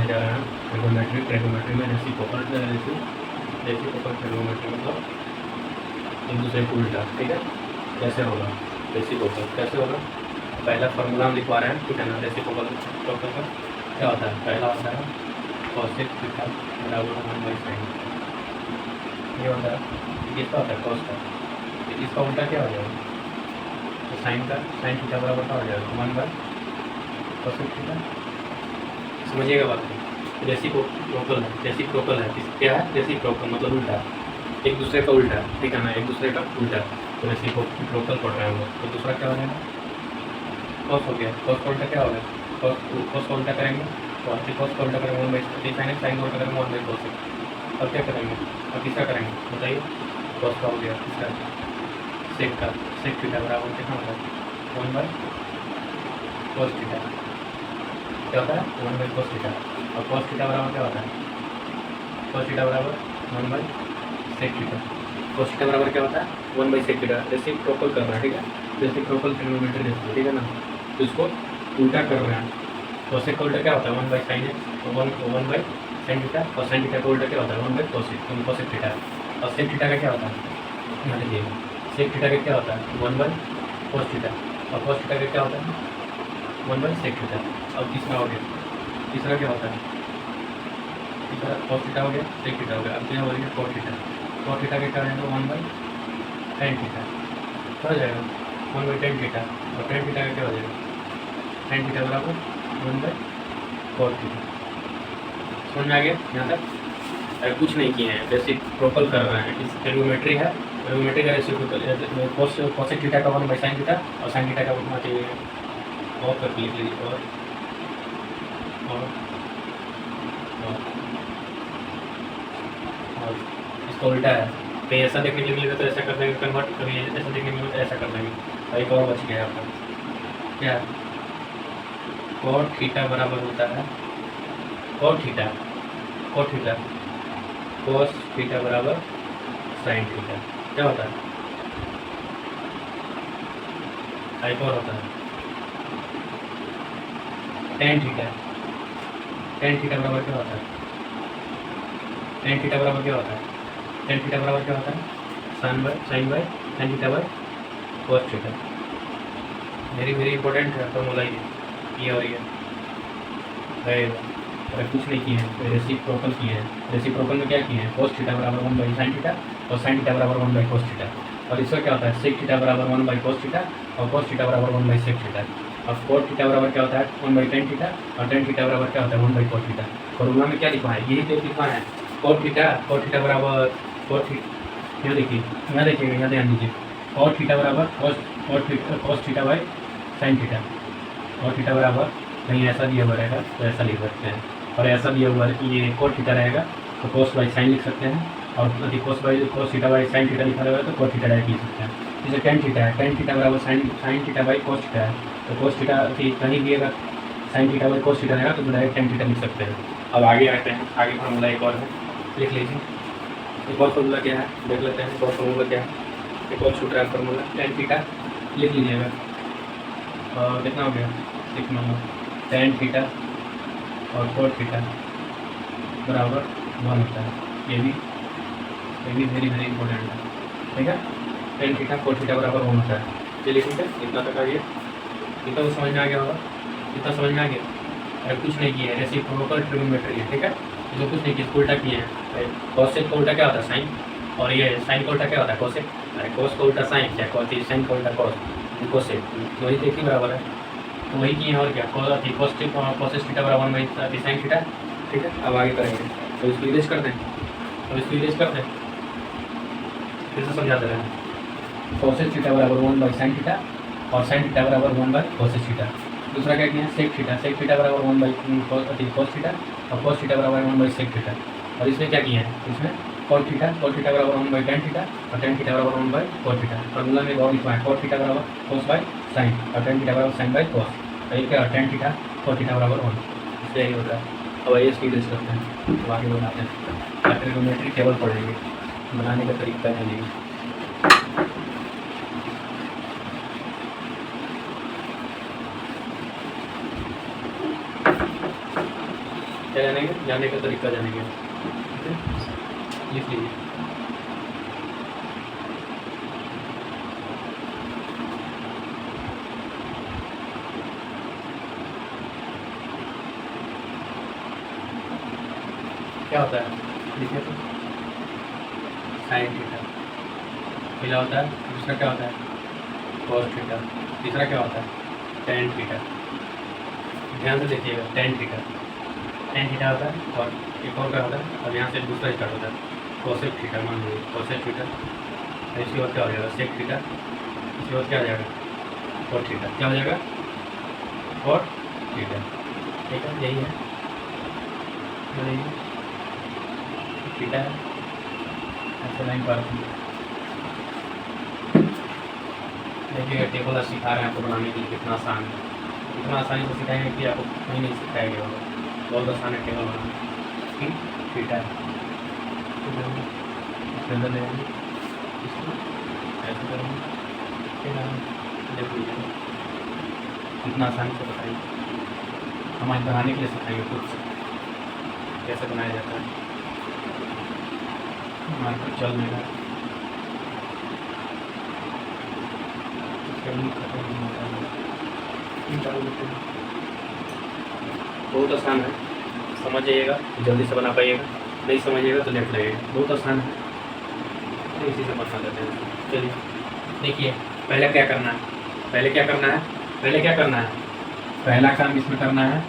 पढ़ने जा रहे हैं ट्रिगोनोमेट्री। ट्रिगोनोमेट्री में रेसिप्रोकल ट्रिगोनोमेट्री मतलब एक दूसरे को उल्टा, ठीक है। कैसे होगा रेसिप्रोकल, कैसे होगा? पहला फार्मूला हम लिखवा रहे हैं, ठीक है ना। रेसिप्रोकल का क्या होता है? पहला होता है कॉसेक थीटा बराबर 1/sin। ये होता है, किसका होता है? कॉस का। इसका उल्टा क्या हो जाएगा? तो साइन थीटा बराबर क्या हो जाएगा? 1/cosec theta. समझिएगा बात को। रेसिप्रोकल है क्या है? रेसिप्रोकल मतलब उल्टा, एक दूसरे का उल्टा, ठीक है ना, एक दूसरे का उल्टा। तो रेसिप्रोकल पढ़ रहे हैं हम लोग। तो दूसरा क्या हो जाएगा? कॉस हो गया। कॉस का उल्टा क्या हो गया? कॉस का उल्टा करेंगे तो कॉस का उल्टा करेंगे 1/sin, साइन का उल्टा करेंगे 1/cosec। अब क्या करेंगे? अब तीसरा करेंगे, बताइए। कॉस का हो गया, तीसरा सेक थीटा बराबर कितना होता है? 1/cos theta. क्या होता है? 1/cos theta. और cos थीटा बराबर क्या होता है? cos थीटा बराबर 1/sec थीटा। cos थीटा बराबर क्या होता है? 1/sec theta. रेसिप्रोकल कर रहे हैं, ठीक है। रेसिप्रोकल ट्रिगोनोमेट्री रेशियो, ठीक है ना। तो इसको उल्टा कर रहे हैं। cosec का उल्टा क्या होता है? 1/sin x, 1/sin theta. और sin थीटा का उल्टा क्या होता है? 1/cosec theta. और sec थीटा का क्या होता है? यहाँ देखिए, sec थीटा का क्या होता है? 1/cos theta. और cos थीटा का क्या होता है? 1/sec theta. अब तीसरा हो गया, तीसरा क्या होता है? तीसरा cos थीटा हो गया, sec थीटा हो गया। अब क्या हो गया? cos theta. cos थीटा का क्या हो जाएगा? 1/tan थीटा हो जाएगा, 1/tan थीटा। और tan थीटा का क्या हो जाएगा? tan थीटा बराबर 1/cos थीटा। समझ में आ गया यहाँ तक? अगर कुछ नहीं किए हैं, रेसिप्रोकल कर रहे हैं। इस ट्रिगोनोमेट्री है, ट्रिगोनोमेट्री का रेसिप्रोकल cosec थीटा का 1/sin थीटा और sin थीटा का और कर लिख लीजिए। और इसका उल्टा है। कहीं ऐसा देखने के लिए मिलेगा तो ऐसा कर देंगे कन्वर्ट, कभी ऐसा देखने के लिए तो ऐसा कर देंगे। और एक और बच गया आपका, क्या? cot थीटा बराबर होता है cos थीटा cos थीटा बराबर sin थीटा। क्या होता है? एक और होता है tan थीटा बराबर क्या होता है? tan थीटा बराबर क्या होता है? tan थीटा बराबर क्या होता है? sin theta by cos theta. Very important है फॉर्मूला ये और ये रहेगा। अगर कुछ नहीं किए हैं तो रेसिप्रोकल किए हैं। रेसिप्रोकल में क्या किए हैं? cos थीटा बराबर 1/sin थीटा और sin थीटा बराबर 1/cos थीटा। और इसका क्या होता है? sec थीटा बराबर 1/cos थीटा और cos थीटा बराबर 1/sec थीटा। अब cot थीटा बराबर क्या होता है? 1/tan थीटा और tan थीटा बराबर क्या होता है? 1/cos theta. फॉर्मूला में क्या लिखा है? यही तो लिखा है, cot थीटा बराबर यहाँ देखिएगा, यहाँ ध्यान दीजिए। cot थीटा बराबर cos theta by sin theta. cot theta बराबर कहीं ऐसा दिया हुआ रहेगा तो ऐसा लिख सकते हैं, और ऐसा दिया हुआ ये cot थीटा रहेगा तो cos बाई sin लिख सकते हैं। और यदि cos theta by sin theta लिखा रहेगा तो cot थीटा डायरेक्ट लिख सकते हैं। जैसे tan थीटा बराबर sin theta by cos theta है, तो cos थीटा कहीं भी अगर sin theta by cos theta रहेगा तो डायरेक्ट tan थीटा लिख सकते हैं। अब आगे आते हैं, आगे फार्मूला एक और है, लिख लीजिए। एक और फार्मूला क्या है देख लेते हैं। एक और फार्मूला क्या है? एक और छूट रहा है फार्मूला, tan थीटा लिख लीजिएगा। और कितना हो गया? 6 नंबर। tan थीटा और cot थीटा बराबर 1 होता है। ये भी वेरी इंपॉर्टेंट है, ठीक है। tan थीटा cot थीटा बराबर 1 होता है। चलिए ठीक है, इतना तक आ गया। इतना तो समझ में आ गया होगा, इतना समझ में आ गया। अगर कुछ नहीं किया है, रेसिप्रोकल ट्रिगोनोमेट्री है, ठीक है। जो कुछ नहीं किया उल्टा किए हैं। cosec का उल्टा क्या होता है? साइन। और ये साइन का उल्टा क्या होता है? cosec। अरे cos का उल्टा साइन, क्या साइन का उल्टा cosec, वही तो एक ही बराबर है। तो वही किए हैं और क्या? cos थीटा बराबर 1/sin थीटा, ठीक है। अब आगे करेंगे तो इसको इरेज कर दें, फिर से समझा दे रहे हैं। cosec थीटा बराबर 1/sin थीटा और sin थीटा बराबर 1/cosec थीटा। दूसरा क्या किया? sec थीटा बराबर 1/cos थीटा और cos थीटा बराबर 1/sec थीटा। और इसमें क्या किया है? इसमें cot थीटा बराबर 1/tan थीटा और tan थीटा बराबर 1/cos थीटा। फॉर्मूला में और लिखवा है cot थीटा बराबर cos बाई sin और tan थीटा बराबर sin बाई cos। तो ये क्या है? tan थीटा cot थीटा बराबर 1। इससे यही होता है। अब आइए इसकी इरेज करते हैं, तो आगे बनाते हैं। ट्रिगोनोमेट्री टेबल पढ़ेंगे, बनाने का तरीका है नहीं। क्या जानेंगे, जानने का तरीका जानेंगे। लिख लीजिए। क्या होता है, लिखिए तो। साइन थीटा पहला होता है, दूसरा क्या होता है कॉस थीटा, तीसरा क्या होता है टेन थीटा। ध्यान से देखिएगा, टेन थीटा होता है, और एक और क्या होता है, और यहाँ से दूसरा स्टार्ट होता है कोसेक थीटा। मान लीजिए कोसेक थीटा, इसके बाद क्या हो जाएगा सेक थीटा, इसके बाद क्या हो जाएगा कॉट थीटा, क्या हो जाएगा कॉट थीटा। ठीक है, यही है थीटा है, ऐसे लाइन पर देखिए टेबल सिखा रहे हैं आपको बनाने के लिए, कितना आसान है, इतना आसानी से सिखाएंगे कि आपको कहीं नहीं सिखाया गया होगा। बहुत आसान है टेबल बनाना। ठीक, थीटा है, ऐसे करेंगे, देख लीजिए कितना आसानी से बताइए, हम आज बनाने के लिए सिखाएंगे खुद से कैसे बनाया जाता है। मार्केट चलने का बहुत आसान है, समझ जाइएगा जल्दी से बना पाइएगा, नहीं समझिएगा तो लेट लगेगा। बहुत आसान है, तो इसी से बना देते हैं। चलिए देखिए, पहले क्या करना है, पहला काम इसमें करना है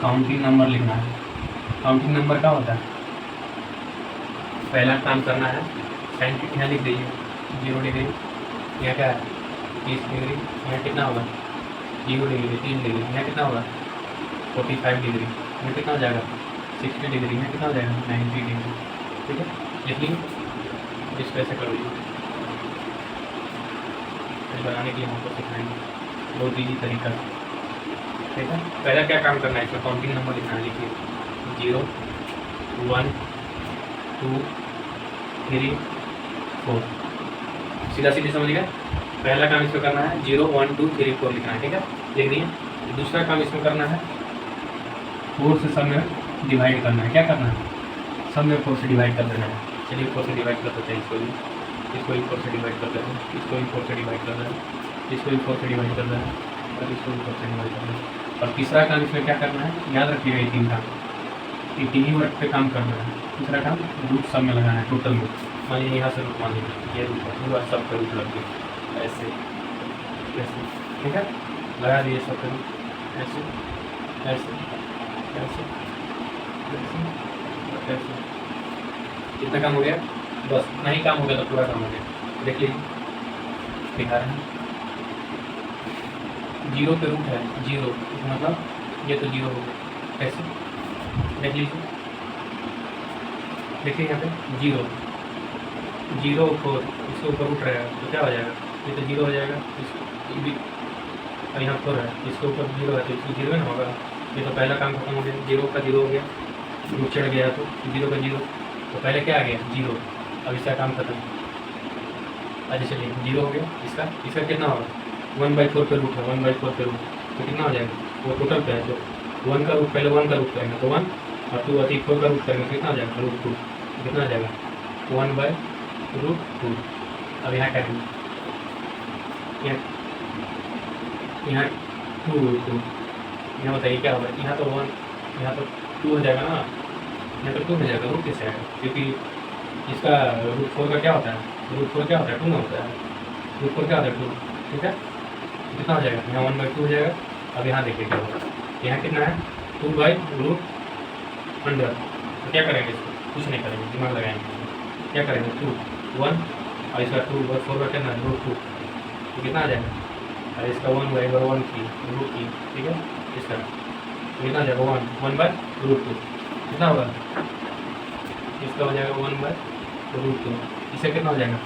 काउंटिंग नंबर लिखना है। काउंटिंग नंबर क्या होता है, पहला काम करना है साइन की यहाँ लिख दीजिए 0 डिग्री, यहाँ क्या है 30 डिग्री, यहाँ कितना होगा 0 डिग्री, 3 डिग्री, यहाँ कितना होगा 45 डिग्री, यहाँ कितना हो जाएगा 60 डिग्री, यहाँ कितना हो जाएगा 90 डिग्री। ठीक है, लिख लीजिए, इसको ऐसे कर लीजिए। बनाने के लिए हमको सिखाएंगे, बहुत ईजी तरीका। ठीक है, पहला क्या काम करना है, इसमें काउंटिंग नंबर लिखना है। लिखिए 0 1 2 3 4, सीधा सीधी समझ गया। पहला काम इसमें करना है 0 1 2 3 4 लिखना है। ठीक है, लिख दिए। दूसरा काम इसमें करना है 4 से सब में डिवाइड करना है। क्या करना है, सब में 4 से डिवाइड कर देना है। चलिए 4 से डिवाइड कर देते हैं, इसको भी 4 से डिवाइड कर देते हैं, इसको भी 4 से डिवाइड कर देना है, इसको भी 4 से डिवाइड कर देना है, और इसको भी 4 से डिवाइड कर देना है। और तीसरा काम इसमें क्या करना है, याद रखिएगा ये 3 काम, ये 3 ही वर्क पे काम करना है। तीसरा काम रूट सब में लगाना है, टोटल रूट। मान लीजिए यहाँ से रूट, मान लीजिए ये रूट है, पूरा सब का रूट लग गया ऐसे ऐसे। ठीक है, लगा दिए सब का रूट, ऐसे ऐसे ऐसे ऐसे। कितना काम हो गया, बस नहीं काम हो गया तो पूरा काम हो गया। देख लीजिए, दिखा रहे हैं 0 पे रूट है 0, मतलब ये तो 0 हो गया। कैसे, देख लीजिए, देखिए यहाँ पे 0 0 4, इसके ऊपर रूट रहेगा तो क्या हो जाएगा, ये तो 0 हो जाएगा, और यहाँ 4 है, इसके ऊपर 0 है तो इसको 0 ना होगा। ये तो पहला काम खत्म हो गया, 0 का 0 हो गया, रूट चढ़ गया तो 0 का 0, तो पहले क्या आ गया 0, अब इसका काम खत्म। अच्छा चलिए 0 हो गया, इसका कितना होगा 1/4 पे रूट है, 1/4 पे रूट तो कितना हो जाएगा, वो टोटल पे है तो 1 का रूट, पहले 1 का रूट करेंगे तो 1, और 2 अधिक 4 का रूट करेंगे कितना हो जाएगा √2, कितना आ जाएगा 1/√2। अब यहाँ करेंगे, यहाँ 2√2, यहाँ बताइए क्या होगा, यहाँ तो 1, यहाँ तो 2 हो जाएगा ना, यहाँ तो 2 हो जाएगा, रूट कैसे आएगा, क्योंकि इसका √4 का क्या होता है, √4 क्या होता है 2 में होता है, √4 क्या होता है 2। ठीक है, कितना हो जाएगा, यहाँ 1/2 हो जाएगा। अब यहाँ देखिए क्या होगा, यहाँ कितना है 2/√100, तो क्या करेंगे इसको, कुछ नहीं करेंगे, दिमाग लगाएंगे, क्या करेंगे 2 1, और इसका 2/4 का कितना है √2, तो कितना आ जाएगा, और इसका 1/1 की रूट की। ठीक है, इसका कितना आ जाएगा 1/√2, कितना होगा, इसका हो जाएगा 1/√2, इससे कितना हो जाएगा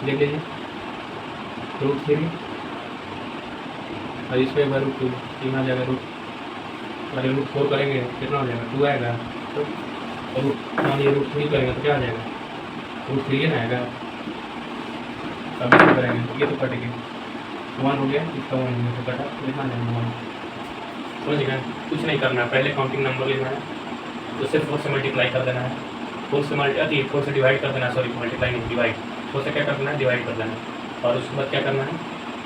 देख लीजिए √3, और इसमें √2 तीन आ जाएगा, √4 करेंगे कितना हो जाएगा 2 आएगा, तो मान लीजिए √3 करेंगे तो क्या आ जाएगा √3 ना आएगा। अब इसको करेंगे तो ये तो कट गया 1 हो गया, इसका 1 हो गया तो कटा, तो कितना आ जाएगा 1। समझ गए? कुछ नहीं करना है, पहले काउंटिंग नंबर लेना है, उससे 4 से मल्टीप्लाई कर देना है, 4 से डिवाइड कर देना है, सॉरी मल्टीप्लाई नहीं, डिवाइड, 4 से क्या कर देना है, डिवाइड कर देना है। और उसके बाद क्या करना है,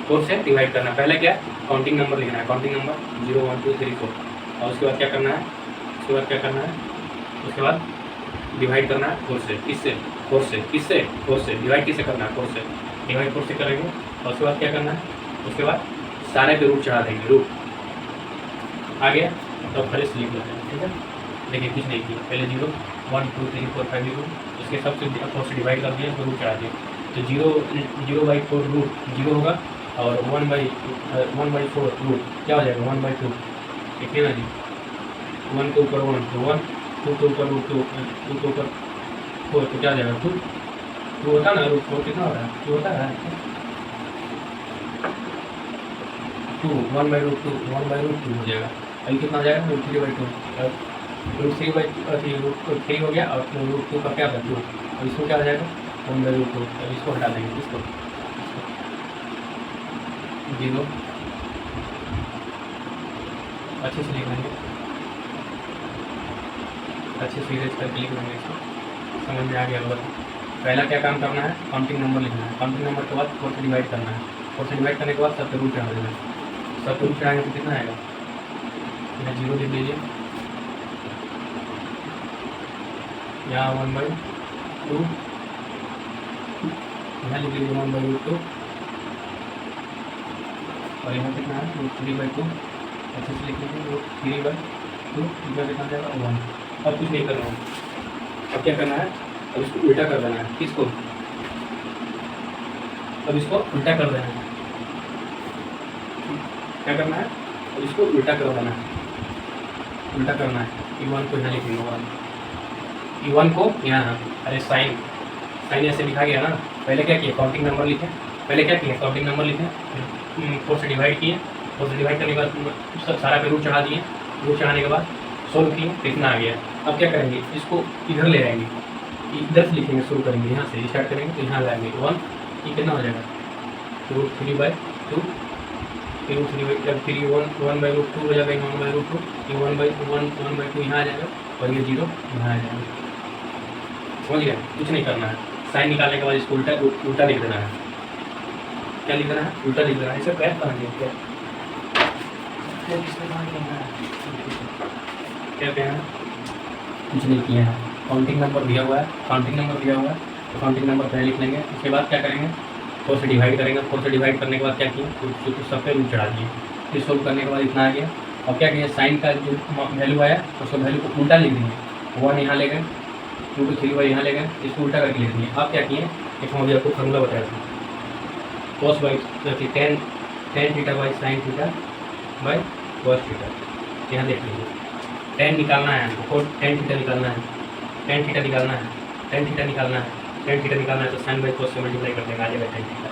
4 से डिवाइड करना है। पहले क्या काउंटिंग नंबर लिखना है, काउंटिंग नंबर 0 1 2 3 4, और उसके बाद क्या करना है, उसके बाद क्या करना है, उसके बाद डिवाइड करना है 4 से, किससे, 4 से, किससे, 4 से, डिवाइड किससे करना है, 4 से, डिवाइड 4 से करेंगे। और उसके बाद क्या करना है, उसके बाद सारे पे रूट चढ़ा देंगे, रूट आ गया तो फ्रेश लिख लेते हैं, ठीक है। देखिए कुछ नहीं किया, पहले 0 1 2 3 4 5 0, उसके सबसे 4 से डिवाइड कर दिया, उसमें रूट चढ़ा दिया, तो 0/4 रूट 0 होगा, और 1/4 रूट क्या हो जाएगा, 1/2, ठीक है ना जी। 1 के ऊपर 1 तो 1, 2 के ऊपर रूट 2, 2 के ऊपर 4 तो क्या हो जाएगा 2, 2 होता है ना, रूट 4 कितना हो रहा है, 2 होता है 2, 1/√2 हो जाएगा। अभी कितना हो जाएगा, √3/2, √3 हो गया, और √2 का क्या था 2, और इसको क्या हो जाएगा 1/√2, अब इसको हटा देंगे, इसको 0 अच्छे से लिख लेंगे, अच्छे से इरेज करके लिख लेंगे, इसको समझ में आ गया होगा। पहला क्या काम करना है, काउंटिंग नंबर लिखना है, काउंटिंग नंबर के बाद 4 से डिवाइड करना है, 4 से डिवाइड करने के बाद सब पे रूट चढ़ा देना है, सब पे रूट चढ़ाएंगे तो कितना आएगा, यहाँ 0 लिख लीजिए, यहाँ 1/2, यहाँ लिख लीजिए 1/√2, और यहाँ कितना है √3/2, अच्छे से लिख लीजिए √3/2, इसमें कितना जाएगा 1। अब कुछ नहीं करना है, अब क्या करना है, अब इसको उल्टा कर देना है, किसको, अब इसको उल्टा कर देना है, क्या करना है, अब इसको उल्टा कर देना है, उल्टा करना है, E1 को यहाँ लिखेंगे 1, E1 को यहाँ, अरे साइन ऐसे लिखा गया ना, पहले क्या किया काउंटिंग नंबर लिखे, पहले क्या किया काउंटिंग नंबर लिखे, 4 से डिवाइड किए, 4 से डिवाइड करने के बाद सारा पे रूट चढ़ा दिए, रूट चढ़ाने के बाद सोल्व किए तो इतना आ गया। अब क्या करेंगे, इसको इधर ले आएंगे, इधर से लिखेंगे, शुरू करेंगे यहाँ से स्टार्ट करेंगे, तो यहाँ लाएंगे 1, ये कितना हो जाएगा √3/2, फिर 1/√2 हो जाएगा, 1/√2, ये 1/2 यहाँ आ जाएगा, और ये 0 यहाँ आ जाएगा, समझ गया। कुछ नहीं करना है, साइन निकालने के बाद इसको उल्टा लिख देना है, क्या लिख देना है, उल्टा लिख देना है, इसे पैक करेंगे क्या कहते हैं, कुछ नहीं किया है, काउंटिंग नंबर दिया हुआ है, काउंटिंग नंबर दिया हुआ है, तो काउंटिंग नंबर पहले लिख लेंगे, उसके बाद क्या करेंगे 4 से डिवाइड करेंगे, 4 से डिवाइड करने के बाद क्या किए, तो सब पे रूट चढ़ा दिए, फिर सोल्व करने के बाद इतना आ गया। अब क्या किया, साइन का जो वैल्यू आया उसको वैल्यू को उल्टा लिख देंगे, 1 यहाँ ले गए, 2 to 3 यहाँ ले गए, इसको उल्टा करके लिख दिए। आप क्या किए, एक हम अभी आपको फॉर्मूला बताया था, cos by tan theta by sine theta by cos theta, यहाँ देख लीजिए, tan निकालना है हमको, tan थीटा निकालना है, tan थीटा निकालना है, tan थीटा निकालना है, tan थीटा निकालना है, तो साइन बाई cos से मल्टीप्लाई कर देंगे, आ जाएगा tan थीटा,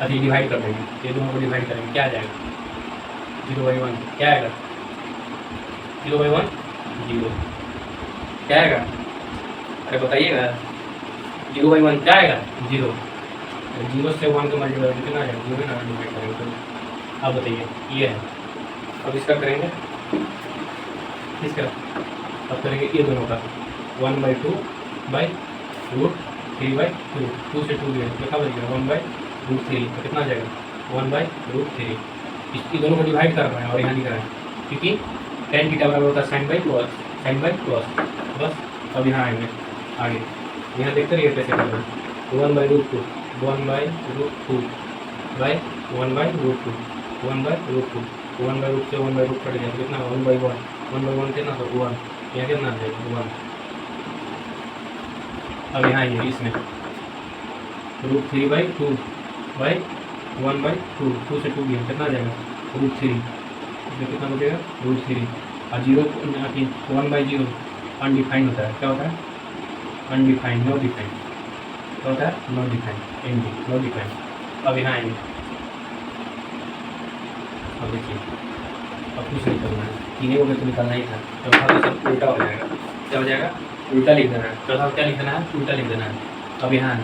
अभी डिवाइड कर देंगे, ये दोनों को डिवाइड करेंगे, क्या आ जाएगा 0/1, क्या आएगा 0/1 0, क्या आएगा, अरे बताइएगा 0/1 क्या आएगा 0, 0 से 1 का मल्टीप्लाई कितना आ जाएगा, 0 ना डिवाइड करेंगे, तो आप बताइए ये है। अब इसका करेंगे, इसका अब करेंगे ये दोनों का 1/2/√3/2, 2 से 2 दिया कितना बचेगा 1/√3, तो कितना आ जाएगा 1/√3, इसकी दोनों को डिवाइड कर रहे हैं और यहाँ लिख रहे हैं, क्योंकि tan थीटा बराबर होता है साइन बाई cos, बस। अब यहाँ आएंगे आगे, यहाँ देखते रहिए कैसे कर रहे हैं, 1/√2 1/√2 बाई 1/√2 1/√2 से 1/√2 कट गया तो कितना 1/1 कितना था 1, यहाँ कितना आ जाएगा 1। अब यहाँ आइए इसमें √3/2 बाई 1/2, 2 से 2 गया कितना आ जाएगा √3, इसमें कितना बचेगा √3, और 0 1/0 अनडिफाइंड होता है, क्या होता है अनडिफाइंड, नो डिफाइंड, क्या होता है no defined, and no defined. अब यहाँ आएंगे, अब देखिए अब कुछ नहीं करना है, तीनों को तो निकालना ही था, चौथा तो सब उल्टा हो जाएगा, क्या हो जाएगा उल्टा लिख देना है, चौथा क्या लिख देना है उल्टा लिख देना है। अब यहाँ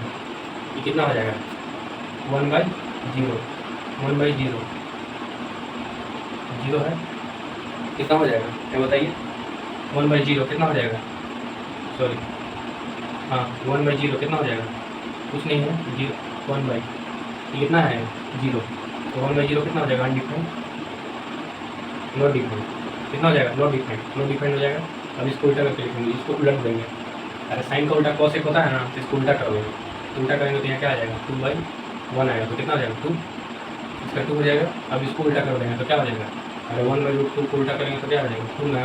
ये कितना हो जाएगा 1/0 1/0 0 है, कितना हो जाएगा क्या बताइए? 1/0 कितना हो जाएगा? सॉरी, हाँ 1/0 कितना हो जाएगा? कुछ नहीं है, 1 ये कितना है 0, तो 1/0 कितना हो जाएगा? Undefined, not defined. कितना हो जाएगा? नॉट डिफाइंड, नॉट डिफाइंड हो जाएगा। अब इसको उल्टा करके लिखेंगे, इसको उलट देंगे। अरे साइन का उल्टा कॉस एक होता है ना, तो इसको उल्टा करोगे, उल्टा करेंगे तो यहाँ क्या आ जाएगा? 2/1 आएगा, तो कितना हो जाएगा? 2, इसका 2 हो जाएगा। अब इसको उल्टा कर देंगे तो क्या हो जाएगा? अरे 1/√2 को उल्टा करेंगे तो क्या हो जाएगा? 2 ना,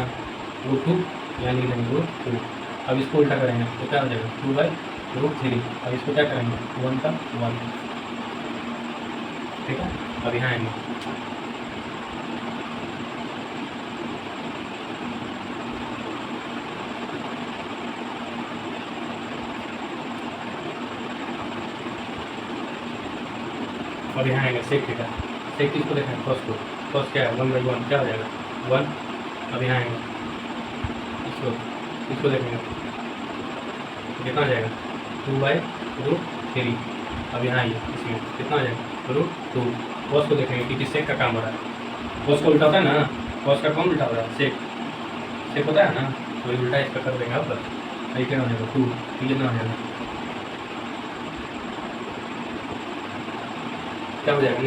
√2 यहाँ लिख देंगे √2। अब इसको उल्टा करेंगे तो क्या हो जाएगा? 2/√3। अब इसको क्या करेंगे? 1 का 1, ठीक है। अब यहाँ आएंगे, और यहाँ आएगा सेक थीटा। सेक किसको देखें? कॉस को। कॉस क्या है? 1/1 क्या हो जाएगा? 1। अब यहाँ आएंगे, इसको देखेंगे कितना हो जाएगा? 2/√3। अब यहाँ आइए, इसमें कितना हो जाएगा? √2। कॉस को देखेंगे क्योंकि सेक का काम हो रहा है। कॉस का उल्टा होता है ना, कॉस का कौन उल्टा हो रहा है? सेक। सेक होता है ना, तो उल्टा इसका कर देंगे। अब ये क्या हो जाएगा? 2, कितना हो जाएगा? क्या हो जाएगा?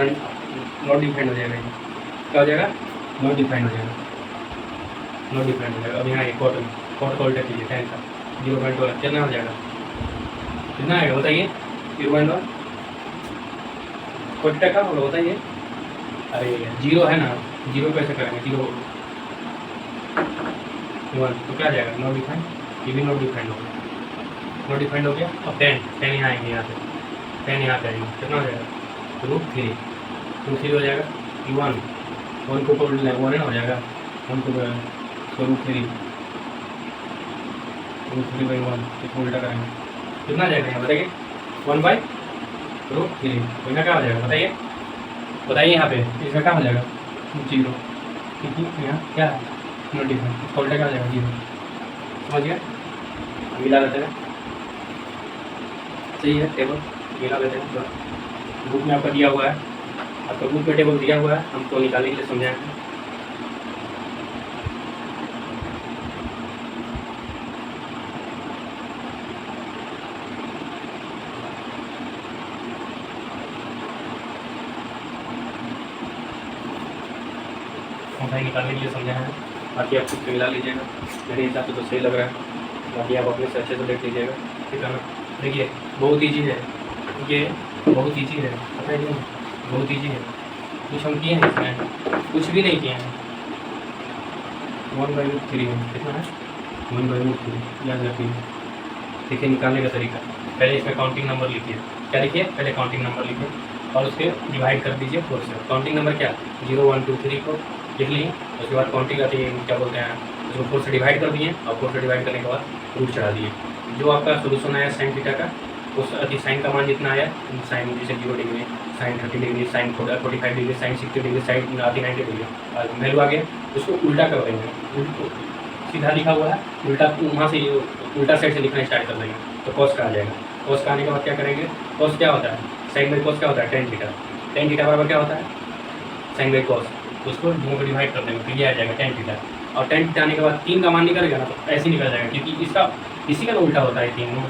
नॉट डिफाइंड हो जाएगा। ये क्या हो जाएगा? नॉट डिफाइंड हो जाएगा, नॉट डिफाइंड हो जाएगा। अब यहाँ एक कॉट का उल्टा कीजिए, 10 का 0.1 कितना हो जाएगा? कितना आएगा बताइए? 0.1 कॉट का होगा बताइए? अरे 0 है ना, 0 कैसे करेंगे? 0 1 तो क्या आ जाएगा? नॉट डिफाइंड, ये भी नॉट डिफाइंड हो गया, नॉट डिफाइंड हो गया। अब 10 यहाँ आएंगे, यहाँ से 10 यहाँ पे आएंगे, कितना हो जाएगा? √3 हो जाएगा। 1 को 1 है ना, हो जाएगा 1 को √3 √3/1, इसको उल्टा करेंगे कितना आ जाएगा? यहाँ बताइए? 1/√3। तो यहाँ क्या हो जाएगा बताइए? बताइए यहाँ पे इसका क्या हो जाएगा? 0, क्योंकि यहाँ क्या है? नॉट डिफाइंड, इसका उल्टा क्या हो जाएगा? 0। समझ गया? मिला लेते हैं, सही है। टेबल मिला लेते हैं, बुक में आपका दिया हुआ है, आपका बुक में टेबल दिया हुआ है, हमको निकालने के लिए समझाएं। भाई निकालने के लिए समझा है, बाकी आप खुद से मिला लीजिएगा। मेरे हिसाब से तो सही लग रहा है, बाकी आप अपने से अच्छे से देख लीजिएगा, ठीक है ना। देखिए बहुत ईजी है, ये बहुत ईजी है, पता है नहीं, बहुत ईजी है। कुछ हम किए हैं इसमें? कुछ भी नहीं किए हैं। 1/√3 कितना है? 1/√3 याद रखिए। देखिए निकालने का तरीका, पहले इसमें काउंटिंग नंबर लिखिए। क्या लिखिए? पहले काउंटिंग नंबर लिखिए और उसके डिवाइड कर दीजिए 4 से। काउंटिंग नंबर क्या? 0 1 2 3 को लिख लिए, उसके बाद काउंटिंग आती है, क्या बोलते हैं, उसको 4 से डिवाइड कर दिए और 4 से डिवाइड करने के बाद रूट चढ़ा दिए। जो आपका सोल्यूशन आया साइन थीटा का, उस साइन का मान जितना आया, साइन जैसे 0 degree, sine 30 degree, sine 45 degree, sine 60 degree, sine 90 degree value आ गया, उसको उल्टा कर देंगे। सीधा लिखा हुआ है, उल्टा वहाँ से उल्टा साइड से लिखना स्टार्ट कर देंगे तो कॉस का आ जाएगा। कॉस का आने के बाद क्या करेंगे? कॉस क्या होता है? साइन बाई कॉस क्या होता है? Tan theta. टेन थीटा बराबर क्या होता है? Sine by cos. उसको दोनों को डिवाइड कर देंगे, फिर ये आ जाएगा टेन थीटा। और टेन थीटा आने के बाद 3 का मान निकलेगा ना, तो ऐसे ही निकल जाएगा, क्योंकि इसका इसी का उल्टा होता है 3।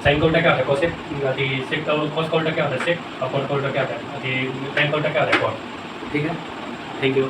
साइन का उल्टा क्या होता है? कॉसेक। सेक का कॉस का उल्टा क्या होता है? सेक। और कॉट का उल्टा क्या होता है? टेन का उल्टा क्या होता है? कॉट। ठीक है, थैंक यू।